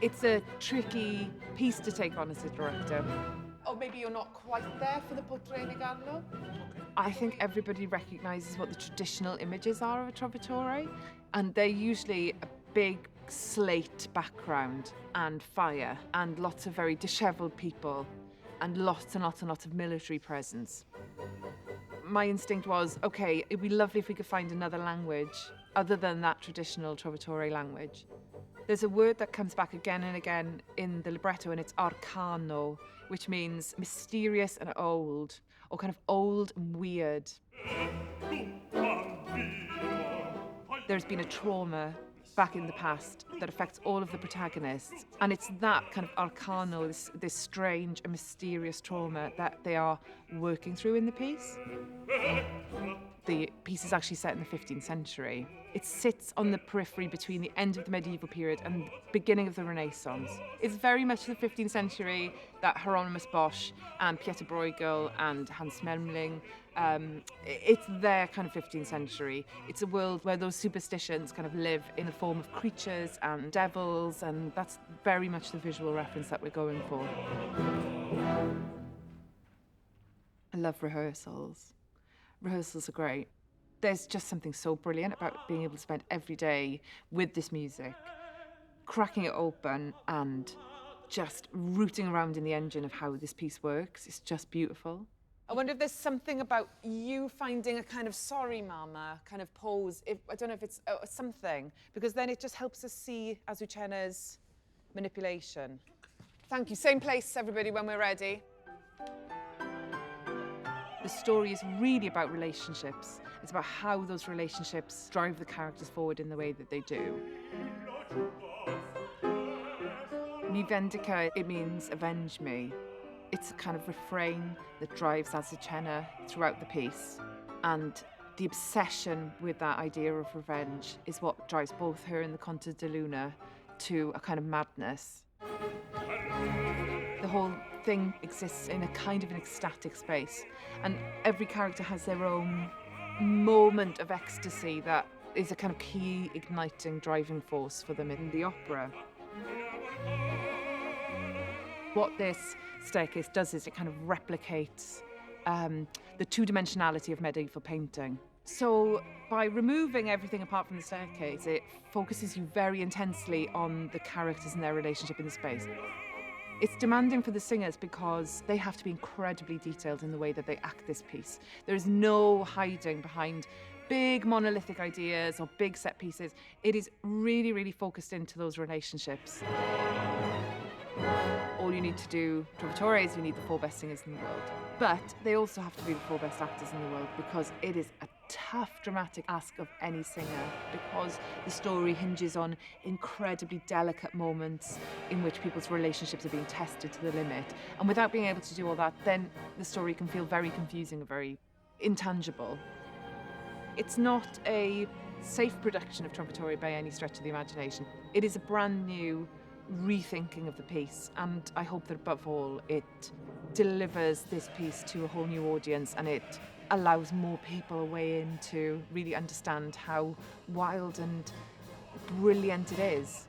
It's a tricky piece to take on as a director. Or maybe you're not quite there for the Potre Negarlo? I think everybody recognises what the traditional images are of a trovatore, and they're usually a big slate background and fire and lots of very dishevelled people and lots and lots and lots of military presence. My instinct was, okay, it'd be lovely if we could find another language other than that traditional trovatore language. There's a word that comes back again and again in the libretto, and it's arcano, which means mysterious and old, or kind of old and weird. There's been a trauma back in the past that affects all of the protagonists, and it's that kind of arcano, this strange and mysterious trauma that they are working through in the piece. The piece is actually set in the 15th century. It sits on the periphery between the end of the medieval period and the beginning of the Renaissance. It's very much the 15th century that Hieronymus Bosch and Pieter Bruegel and Hans Memling, it's their kind of 15th century. It's a world where those superstitions kind of live in the form of creatures and devils, and that's very much the visual reference that we're going for. I love rehearsals. Rehearsals are great. There's just something so brilliant about being able to spend every day with this music, cracking it open and just rooting around in the engine of how this piece works. It's just beautiful. I wonder if there's something about you finding a kind of sorry mama kind of pose. I don't know if it's something, because then it just helps us see Azucena's manipulation. Thank you. Same place, everybody, when we're ready. The story is really about relationships. It's about how those relationships drive the characters forward in the way that they do. Mi vendica, it means avenge me. It's a kind of refrain that drives Azucena throughout the piece. And the obsession with that idea of revenge is what drives both her and the Conte de Luna to a kind of madness. The whole thing exists in a kind of an ecstatic space, and every character has their own moment of ecstasy that is a kind of key igniting driving force for them in the opera. What this staircase does is it kind of replicates the two-dimensionality of medieval painting. So by removing everything apart from the staircase, it focuses you very intensely on the characters and their relationship in the space. It's demanding for the singers because they have to be incredibly detailed in the way that they act this piece. There is no hiding behind big monolithic ideas or big set pieces. It is really, really focused into those relationships. All you need to do, trovatore, is you need the 4 best singers in the world. But they also have to be the 4 best actors in the world, because it is a tough, dramatic ask of any singer, because the story hinges on incredibly delicate moments in which people's relationships are being tested to the limit. And without being able to do all that, then the story can feel very confusing and very intangible. It's not a safe production of trovatore by any stretch of the imagination. It is a brand new rethinking of the piece, and I hope that above all it delivers this piece to a whole new audience, and it allows more people a way in to really understand how wild and brilliant it is.